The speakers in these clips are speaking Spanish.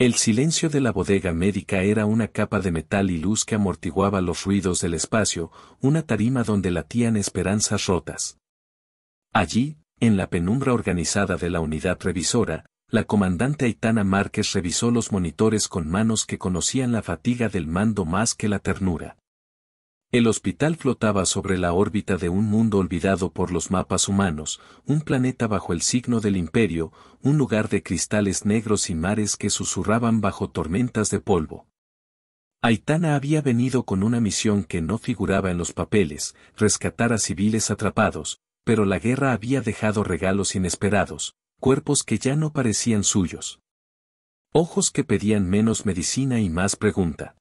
El silencio de la bodega médica era una capa de metal y luz que amortiguaba los ruidos del espacio, una tarima donde latían esperanzas rotas. Allí, en la penumbra organizada de la unidad revisora, la comandante Aitana Márquez revisó los monitores con manos que conocían la fatiga del mando más que la ternura. El hospital flotaba sobre la órbita de un mundo olvidado por los mapas humanos, un planeta bajo el signo del imperio, un lugar de cristales negros y mares que susurraban bajo tormentas de polvo. Aitana había venido con una misión que no figuraba en los papeles, rescatar a civiles atrapados, pero la guerra había dejado regalos inesperados, cuerpos que ya no parecían suyos. Ojos que pedían menos medicina y más pregunta.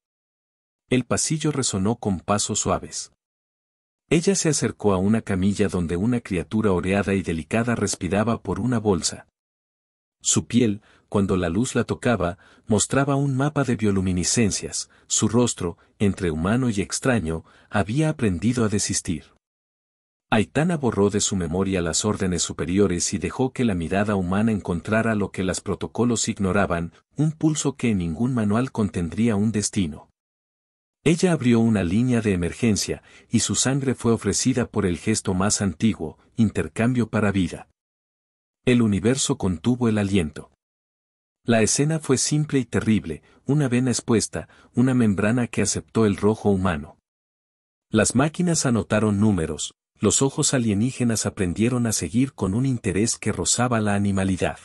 El pasillo resonó con pasos suaves. Ella se acercó a una camilla donde una criatura oreada y delicada respiraba por una bolsa. Su piel, cuando la luz la tocaba, mostraba un mapa de bioluminiscencias, su rostro, entre humano y extraño, había aprendido a desistir. Aitana borró de su memoria las órdenes superiores y dejó que la mirada humana encontrara lo que los protocolos ignoraban, un pulso que en ningún manual contendría un destino. Ella abrió una línea de emergencia, y su sangre fue ofrecida por el gesto más antiguo, intercambio para vida. El universo contuvo el aliento. La escena fue simple y terrible, una vena expuesta, una membrana que aceptó el rojo humano. Las máquinas anotaron números, los ojos alienígenas aprendieron a seguir con un interés que rozaba la animalidad.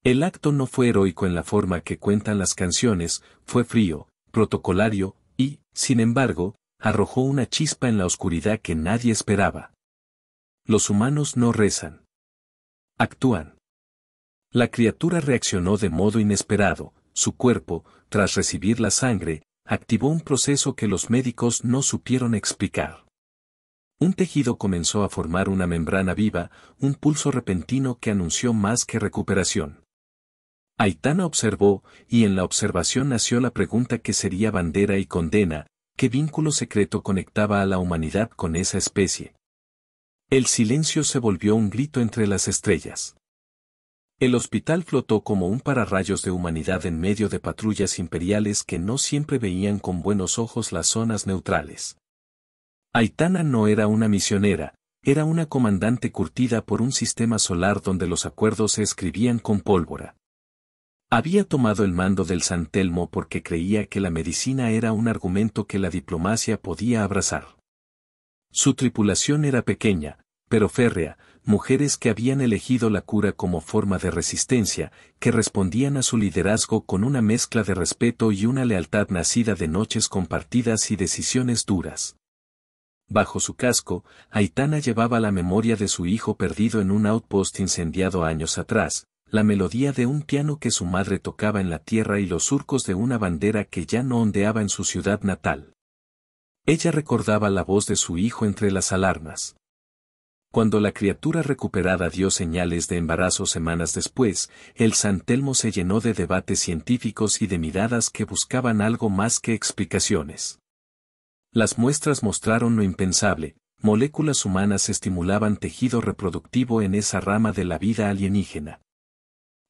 El acto no fue heroico en la forma que cuentan las canciones, fue frío, protocolario, y, sin embargo, arrojó una chispa en la oscuridad que nadie esperaba. Los humanos no rezan. Actúan. La criatura reaccionó de modo inesperado, su cuerpo, tras recibir la sangre, activó un proceso que los médicos no supieron explicar. Un tejido comenzó a formar una membrana viva, un pulso repentino que anunció más que recuperación. Aitana observó, y en la observación nació la pregunta que sería bandera y condena, ¿qué vínculo secreto conectaba a la humanidad con esa especie? El silencio se volvió un grito entre las estrellas. El hospital flotó como un pararrayos de humanidad en medio de patrullas imperiales que no siempre veían con buenos ojos las zonas neutrales. Aitana no era una misionera, era una comandante curtida por un sistema solar donde los acuerdos se escribían con pólvora. Había tomado el mando del San Telmo porque creía que la medicina era un argumento que la diplomacia podía abrazar. Su tripulación era pequeña, pero férrea, mujeres que habían elegido la cura como forma de resistencia, que respondían a su liderazgo con una mezcla de respeto y una lealtad nacida de noches compartidas y decisiones duras. Bajo su casco, Aitana llevaba la memoria de su hijo perdido en un outpost incendiado años atrás, la melodía de un piano que su madre tocaba en la tierra y los surcos de una bandera que ya no ondeaba en su ciudad natal. Ella recordaba la voz de su hijo entre las alarmas. Cuando la criatura recuperada dio señales de embarazo semanas después, el San Telmo se llenó de debates científicos y de miradas que buscaban algo más que explicaciones. Las muestras mostraron lo impensable, moléculas humanas estimulaban tejido reproductivo en esa rama de la vida alienígena.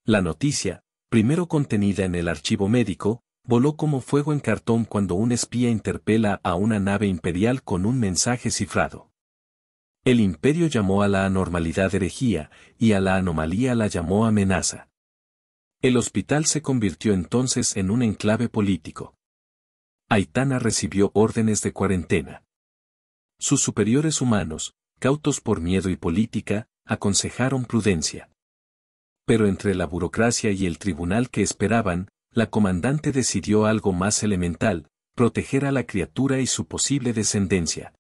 La noticia, primero contenida en el archivo médico, voló como fuego en cartón cuando un espía interpela a una nave imperial con un mensaje cifrado. El imperio llamó a la anormalidad herejía, y a la anomalía la llamó amenaza. El hospital se convirtió entonces en un enclave político. Aitana recibió órdenes de cuarentena. Sus superiores humanos, cautos por miedo y política, aconsejaron prudencia. Pero entre la burocracia y el tribunal que esperaban, la comandante decidió algo más elemental, proteger a la criatura y su posible descendencia.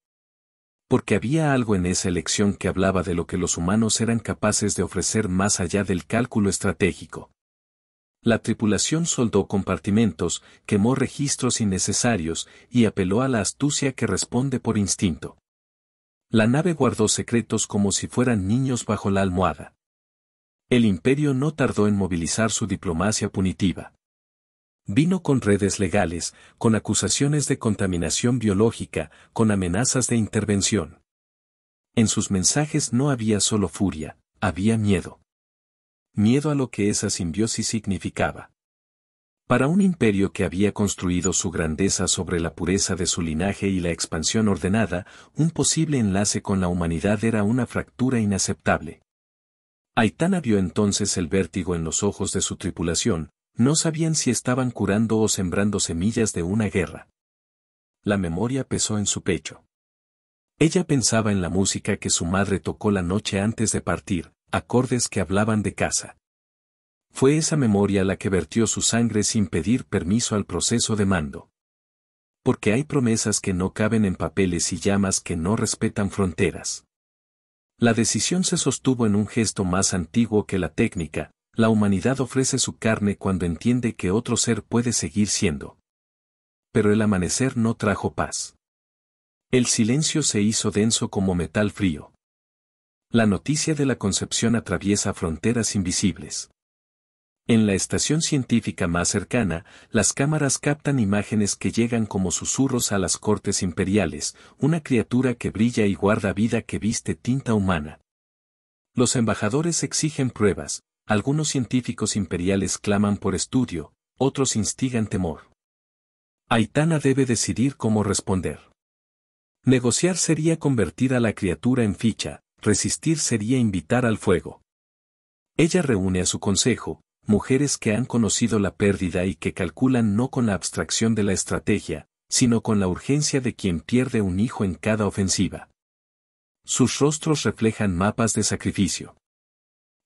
Porque había algo en esa elección que hablaba de lo que los humanos eran capaces de ofrecer más allá del cálculo estratégico. La tripulación soldó compartimentos, quemó registros innecesarios y apeló a la astucia que responde por instinto. La nave guardó secretos como si fueran niños bajo la almohada. El imperio no tardó en movilizar su diplomacia punitiva. Vino con redes legales, con acusaciones de contaminación biológica, con amenazas de intervención. En sus mensajes no había solo furia, había miedo. Miedo a lo que esa simbiosis significaba. Para un imperio que había construido su grandeza sobre la pureza de su linaje y la expansión ordenada, un posible enlace con la humanidad era una fractura inaceptable. Aitana vio entonces el vértigo en los ojos de su tripulación, no sabían si estaban curando o sembrando semillas de una guerra. La memoria pesó en su pecho. Ella pensaba en la música que su madre tocó la noche antes de partir, acordes que hablaban de casa. Fue esa memoria la que vertió su sangre sin pedir permiso al proceso de mando. Porque hay promesas que no caben en papeles y llamas que no respetan fronteras. La decisión se sostuvo en un gesto más antiguo que la técnica, la humanidad ofrece su carne cuando entiende que otro ser puede seguir siendo. Pero el amanecer no trajo paz. El silencio se hizo denso como metal frío. La noticia de la concepción atraviesa fronteras invisibles. En la estación científica más cercana, las cámaras captan imágenes que llegan como susurros a las cortes imperiales, una criatura que brilla y guarda vida que viste tinta humana. Los embajadores exigen pruebas, algunos científicos imperiales claman por estudio, otros instigan temor. Aitana debe decidir cómo responder. Negociar sería convertir a la criatura en ficha, resistir sería invitar al fuego. Ella reúne a su consejo, mujeres que han conocido la pérdida y que calculan no con la abstracción de la estrategia, sino con la urgencia de quien pierde un hijo en cada ofensiva. Sus rostros reflejan mapas de sacrificio.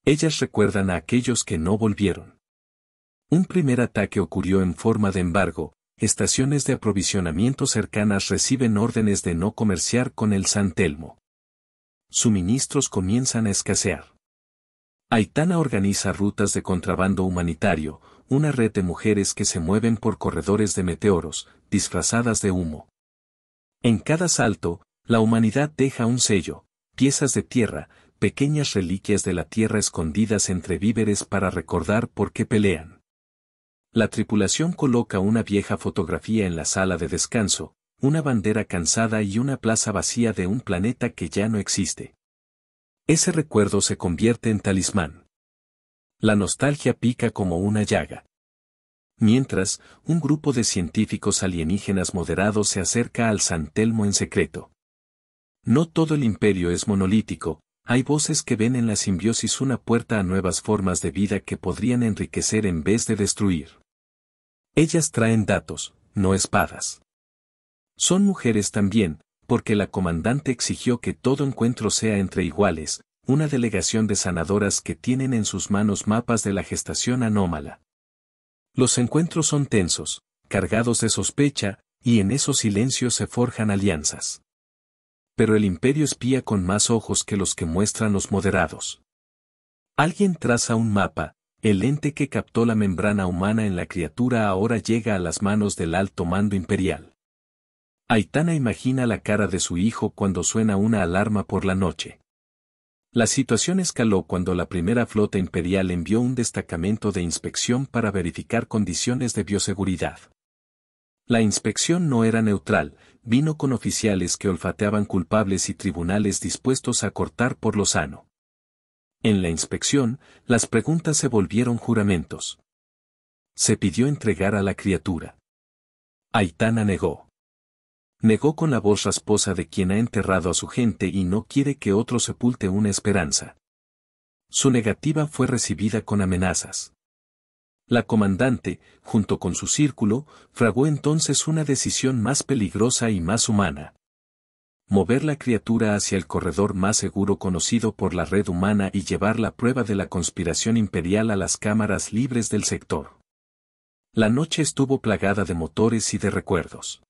Ellas recuerdan a aquellos que no volvieron. Un primer ataque ocurrió en forma de embargo, estaciones de aprovisionamiento cercanas reciben órdenes de no comerciar con el San Telmo. Suministros comienzan a escasear. Aitana organiza rutas de contrabando humanitario, una red de mujeres que se mueven por corredores de meteoros, disfrazadas de humo. En cada salto, la humanidad deja un sello, piezas de tierra, pequeñas reliquias de la tierra escondidas entre víveres para recordar por qué pelean. La tripulación coloca una vieja fotografía en la sala de descanso, una bandera cansada y una plaza vacía de un planeta que ya no existe. Ese recuerdo se convierte en talismán. La nostalgia pica como una llaga. Mientras, un grupo de científicos alienígenas moderados se acerca al San Telmo en secreto. No todo el imperio es monolítico, hay voces que ven en la simbiosis una puerta a nuevas formas de vida que podrían enriquecer en vez de destruir. Ellas traen datos, no espadas. Son mujeres también, porque la comandante exigió que todo encuentro sea entre iguales, una delegación de sanadoras que tienen en sus manos mapas de la gestación anómala. Los encuentros son tensos, cargados de sospecha, y en esos silencios se forjan alianzas. Pero el imperio espía con más ojos que los que muestran los moderados. Alguien traza un mapa, el ente que captó la membrana humana en la criatura ahora llega a las manos del alto mando imperial. Aitana imagina la cara de su hijo cuando suena una alarma por la noche. La situación escaló cuando la primera flota imperial envió un destacamento de inspección para verificar condiciones de bioseguridad. La inspección no era neutral, vino con oficiales que olfateaban culpables y tribunales dispuestos a cortar por lo sano. En la inspección, las preguntas se volvieron juramentos. Se pidió entregar a la criatura. Aitana negó. Negó con la voz rasposa de quien ha enterrado a su gente y no quiere que otro sepulte una esperanza. Su negativa fue recibida con amenazas. La comandante, junto con su círculo, fraguó entonces una decisión más peligrosa y más humana. Mover la criatura hacia el corredor más seguro conocido por la red humana y llevar la prueba de la conspiración imperial a las cámaras libres del sector. La noche estuvo plagada de motores y de recuerdos.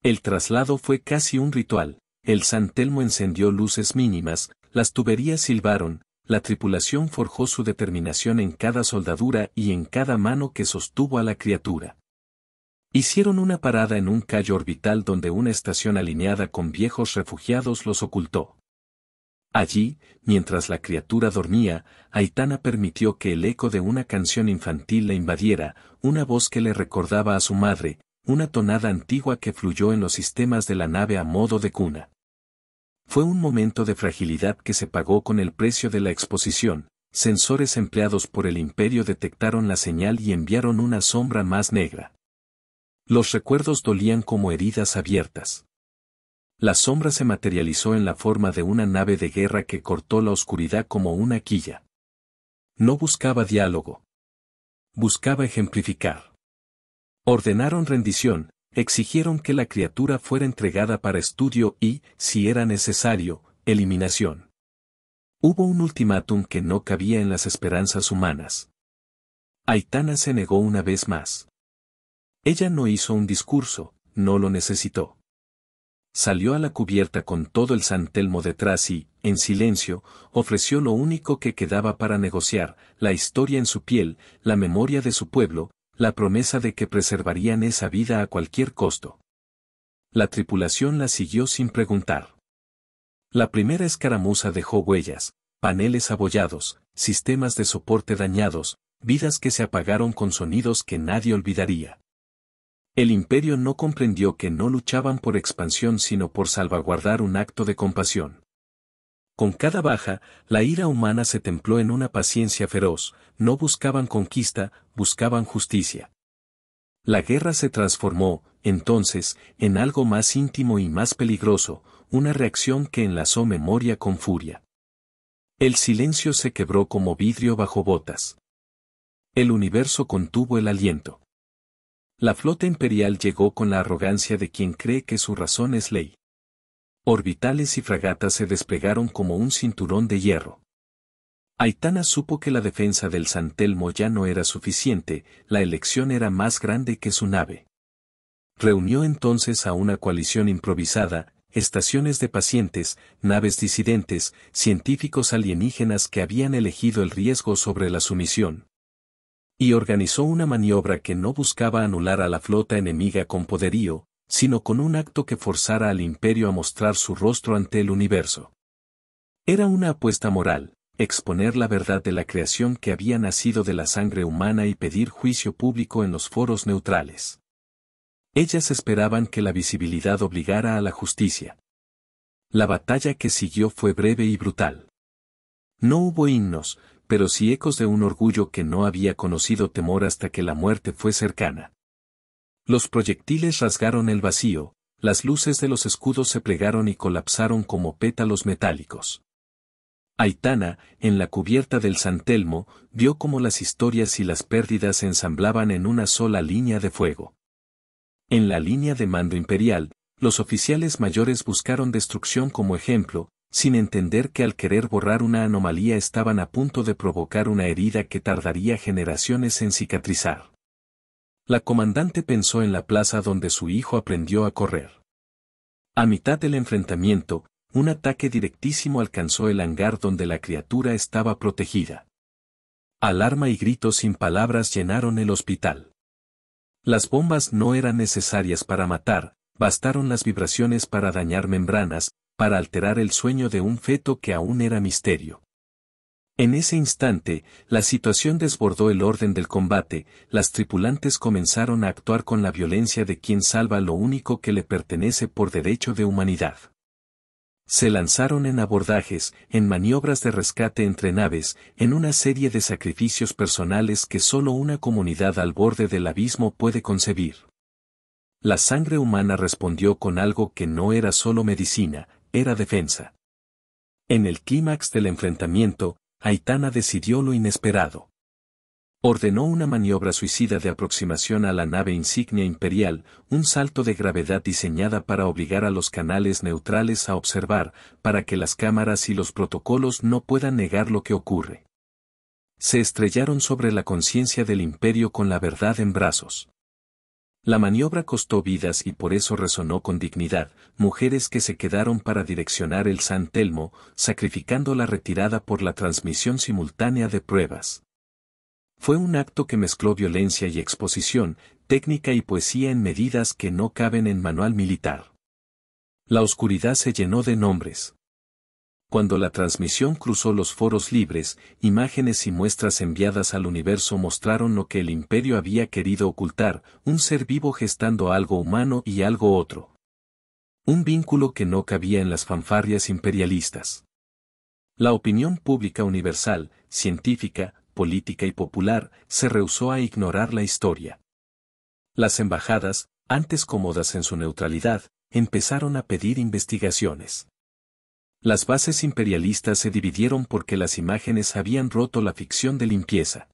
El traslado fue casi un ritual, el San Telmo encendió luces mínimas, las tuberías silbaron, la tripulación forjó su determinación en cada soldadura y en cada mano que sostuvo a la criatura. Hicieron una parada en un callo orbital donde una estación alineada con viejos refugiados los ocultó. Allí, mientras la criatura dormía, Aitana permitió que el eco de una canción infantil la invadiera, una voz que le recordaba a su madre, una tonada antigua que fluyó en los sistemas de la nave a modo de cuna. Fue un momento de fragilidad que se pagó con el precio de la exposición, Sensores empleados por el Imperio detectaron la señal y enviaron una sombra más negra. Los recuerdos dolían como heridas abiertas. La sombra se materializó en la forma de una nave de guerra que cortó la oscuridad como una quilla. No buscaba diálogo. Buscaba ejemplificar. Ordenaron rendición, exigieron que la criatura fuera entregada para estudio y, si era necesario, eliminación. Hubo un ultimátum que no cabía en las esperanzas humanas. Aitana se negó una vez más. Ella no hizo un discurso, no lo necesitó. Salió a la cubierta con todo el San Telmo detrás y, en silencio, ofreció lo único que quedaba para negociar, la historia en su piel, la memoria de su pueblo, la promesa de que preservarían esa vida a cualquier costo. La tripulación la siguió sin preguntar. La primera escaramuza dejó huellas, paneles abollados, sistemas de soporte dañados, vidas que se apagaron con sonidos que nadie olvidaría. El Imperio no comprendió que no luchaban por expansión sino por salvaguardar un acto de compasión. Con cada baja, la ira humana se templó en una paciencia feroz, no buscaban conquista, buscaban justicia. La guerra se transformó, entonces, en algo más íntimo y más peligroso, una reacción que enlazó memoria con furia. El silencio se quebró como vidrio bajo botas. El universo contuvo el aliento. La flota imperial llegó con la arrogancia de quien cree que su razón es ley. Orbitales y fragatas se desplegaron como un cinturón de hierro. Aitana supo que la defensa del San Telmo ya no era suficiente, la elección era más grande que su nave. Reunió entonces a una coalición improvisada, estaciones de pacientes, naves disidentes, científicos alienígenas que habían elegido el riesgo sobre la sumisión. Y organizó una maniobra que no buscaba anular a la flota enemiga con poderío, sino con un acto que forzara al Imperio a mostrar su rostro ante el universo. Era una apuesta moral, exponer la verdad de la creación que había nacido de la sangre humana y pedir juicio público en los foros neutrales. Ellas esperaban que la visibilidad obligara a la justicia. La batalla que siguió fue breve y brutal. No hubo himnos, pero sí ecos de un orgullo que no había conocido temor hasta que la muerte fue cercana. Los proyectiles rasgaron el vacío, las luces de los escudos se plegaron y colapsaron como pétalos metálicos. Aitana, en la cubierta del San Telmo, vio cómo las historias y las pérdidas se ensamblaban en una sola línea de fuego. En la línea de mando imperial, los oficiales mayores buscaron destrucción como ejemplo, sin entender que al querer borrar una anomalía estaban a punto de provocar una herida que tardaría generaciones en cicatrizar. La comandante pensó en la plaza donde su hijo aprendió a correr. A mitad del enfrentamiento, un ataque directísimo alcanzó el hangar donde la criatura estaba protegida. Alarma y gritos sin palabras llenaron el hospital. Las bombas no eran necesarias para matar, bastaron las vibraciones para dañar membranas, para alterar el sueño de un feto que aún era misterio. En ese instante, la situación desbordó el orden del combate, las tripulantes comenzaron a actuar con la violencia de quien salva lo único que le pertenece por derecho de humanidad. Se lanzaron en abordajes, en maniobras de rescate entre naves, en una serie de sacrificios personales que solo una comunidad al borde del abismo puede concebir. La sangre humana respondió con algo que no era solo medicina, era defensa. En el clímax del enfrentamiento, Aitana decidió lo inesperado. Ordenó una maniobra suicida de aproximación a la nave insignia imperial, un salto de gravedad diseñada para obligar a los canales neutrales a observar, para que las cámaras y los protocolos no puedan negar lo que ocurre. Se estrellaron sobre la conciencia del Imperio con la verdad en brazos. La maniobra costó vidas y por eso resonó con dignidad, mujeres que se quedaron para direccionar el San Telmo, sacrificando la retirada por la transmisión simultánea de pruebas. Fue un acto que mezcló violencia y exposición, técnica y poesía en medidas que no caben en manual militar. La oscuridad se llenó de nombres. Cuando la transmisión cruzó los foros libres, imágenes y muestras enviadas al universo mostraron lo que el Imperio había querido ocultar, un ser vivo gestando algo humano y algo otro. Un vínculo que no cabía en las fanfarrias imperialistas. La opinión pública universal, científica, política y popular, se rehusó a ignorar la historia. Las embajadas, antes cómodas en su neutralidad, empezaron a pedir investigaciones. Las bases imperialistas se dividieron porque las imágenes habían roto la ficción de limpieza.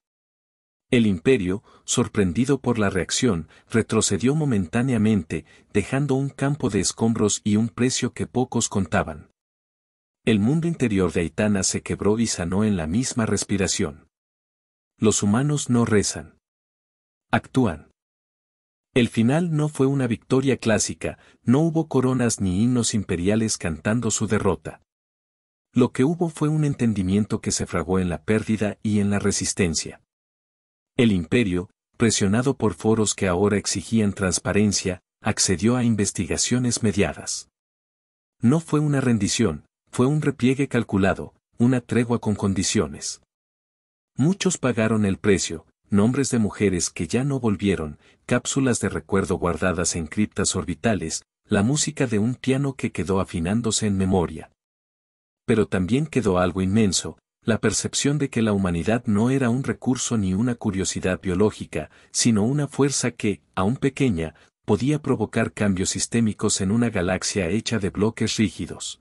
El imperio, sorprendido por la reacción, retrocedió momentáneamente, dejando un campo de escombros y un precio que pocos contaban. El mundo interior de Aitana se quebró y sanó en la misma respiración. Los humanos no rezan. Actúan. El final no fue una victoria clásica, no hubo coronas ni himnos imperiales cantando su derrota. Lo que hubo fue un entendimiento que se fraguó en la pérdida y en la resistencia. El imperio, presionado por foros que ahora exigían transparencia, accedió a investigaciones mediadas. No fue una rendición, fue un repliegue calculado, una tregua con condiciones. Muchos pagaron el precio, nombres de mujeres que ya no volvieron, cápsulas de recuerdo guardadas en criptas orbitales, la música de un piano que quedó afinándose en memoria. Pero también quedó algo inmenso, la percepción de que la humanidad no era un recurso ni una curiosidad biológica, sino una fuerza que, aun pequeña, podía provocar cambios sistémicos en una galaxia hecha de bloques rígidos.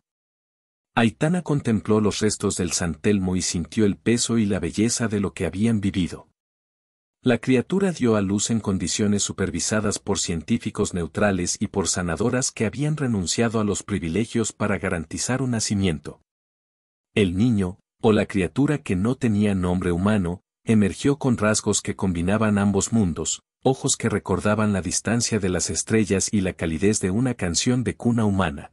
Aitana contempló los restos del San Telmo y sintió el peso y la belleza de lo que habían vivido. La criatura dio a luz en condiciones supervisadas por científicos neutrales y por sanadoras que habían renunciado a los privilegios para garantizar un nacimiento. El niño, o la criatura que no tenía nombre humano, emergió con rasgos que combinaban ambos mundos, ojos que recordaban la distancia de las estrellas y la calidez de una canción de cuna humana.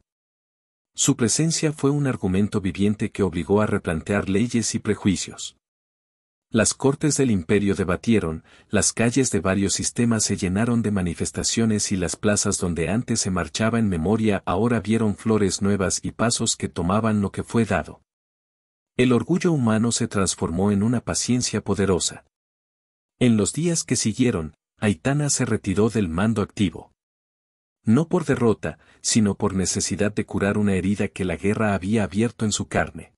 Su presencia fue un argumento viviente que obligó a replantear leyes y prejuicios. Las cortes del imperio debatieron, las calles de varios sistemas se llenaron de manifestaciones y las plazas donde antes se marchaba en memoria ahora vieron flores nuevas y pasos que tomaban lo que fue dado. El orgullo humano se transformó en una paciencia poderosa. En los días que siguieron, Aitana se retiró del mando activo. No por derrota, sino por necesidad de curar una herida que la guerra había abierto en su carne.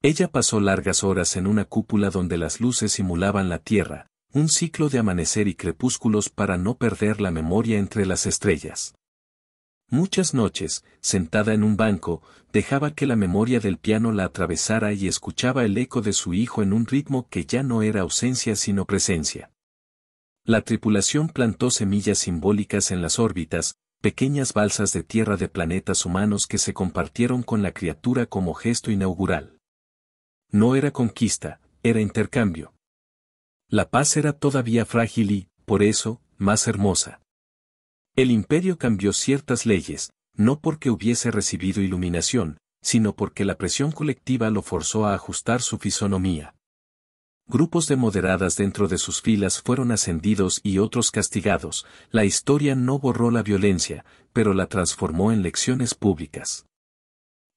Ella pasó largas horas en una cúpula donde las luces simulaban la tierra, un ciclo de amanecer y crepúsculos para no perder la memoria entre las estrellas. Muchas noches, sentada en un banco, dejaba que la memoria del piano la atravesara y escuchaba el eco de su hijo en un ritmo que ya no era ausencia sino presencia. La tripulación plantó semillas simbólicas en las órbitas, pequeñas balsas de tierra de planetas humanos que se compartieron con la criatura como gesto inaugural. No era conquista, era intercambio. La paz era todavía frágil y, por eso, más hermosa. El imperio cambió ciertas leyes, no porque hubiese recibido iluminación, sino porque la presión colectiva lo forzó a ajustar su fisonomía. Grupos de moderadas dentro de sus filas fueron ascendidos y otros castigados, la historia no borró la violencia, pero la transformó en lecciones públicas.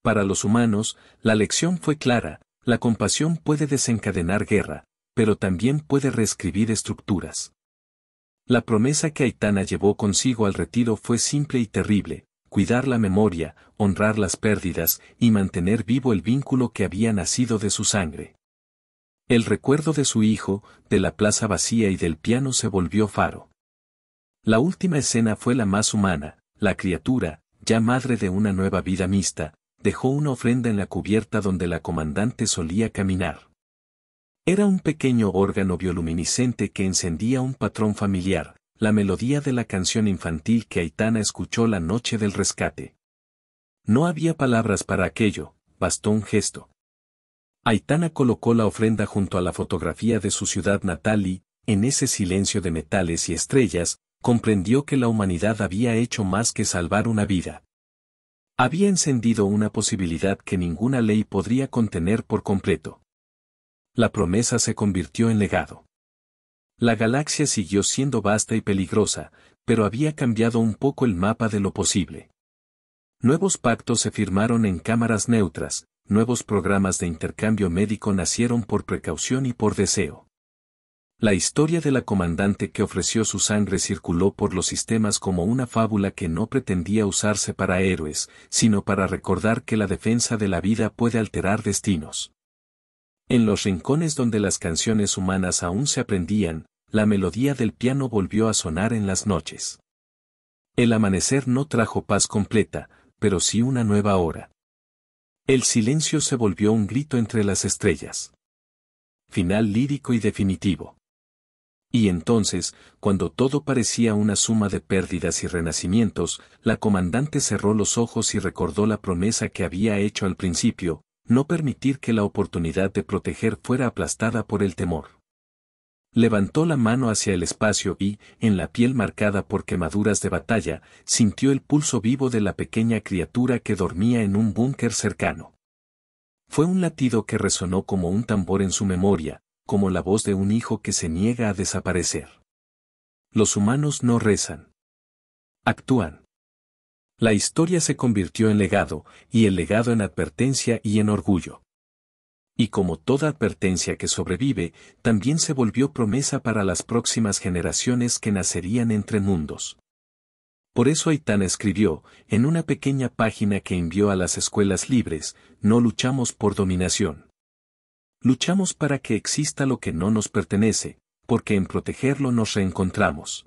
Para los humanos, la lección fue clara, la compasión puede desencadenar guerra, pero también puede reescribir estructuras. La promesa que Aitana llevó consigo al retiro fue simple y terrible, cuidar la memoria, honrar las pérdidas y mantener vivo el vínculo que había nacido de su sangre. El recuerdo de su hijo, de la plaza vacía y del piano se volvió faro. La última escena fue la más humana, la criatura, ya madre de una nueva vida mixta, dejó una ofrenda en la cubierta donde la comandante solía caminar. Era un pequeño órgano bioluminiscente que encendía un patrón familiar, la melodía de la canción infantil que Aitana escuchó la noche del rescate. No había palabras para aquello, bastó un gesto. Aitana colocó la ofrenda junto a la fotografía de su ciudad natal y, en ese silencio de metales y estrellas, comprendió que la humanidad había hecho más que salvar una vida. Había encendido una posibilidad que ninguna ley podría contener por completo. La promesa se convirtió en legado. La galaxia siguió siendo vasta y peligrosa, pero había cambiado un poco el mapa de lo posible. Nuevos pactos se firmaron en cámaras neutras, nuevos programas de intercambio médico nacieron por precaución y por deseo. La historia de la comandante que ofreció su sangre circuló por los sistemas como una fábula que no pretendía usarse para héroes, sino para recordar que la defensa de la vida puede alterar destinos. En los rincones donde las canciones humanas aún se aprendían, la melodía del piano volvió a sonar en las noches. El amanecer no trajo paz completa, pero sí una nueva hora. El silencio se volvió un grito entre las estrellas. Final lírico y definitivo. Y entonces, cuando todo parecía una suma de pérdidas y renacimientos, la comandante cerró los ojos y recordó la promesa que había hecho al principio, no permitir que la oportunidad de proteger fuera aplastada por el temor. Levantó la mano hacia el espacio y, en la piel marcada por quemaduras de batalla, sintió el pulso vivo de la pequeña criatura que dormía en un búnker cercano. Fue un latido que resonó como un tambor en su memoria, como la voz de un hijo que se niega a desaparecer. Los humanos no rezan. Actúan. La historia se convirtió en legado, y el legado en advertencia y en orgullo. Y como toda advertencia que sobrevive, también se volvió promesa para las próximas generaciones que nacerían entre mundos. Por eso Aitana escribió, en una pequeña página que envió a las escuelas libres, no luchamos por dominación. Luchamos para que exista lo que no nos pertenece, porque en protegerlo nos reencontramos.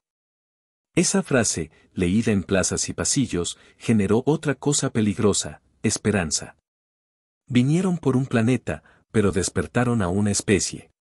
Esa frase, leída en plazas y pasillos, generó otra cosa peligrosa, esperanza. Vinieron por un planeta, pero despertaron a una especie.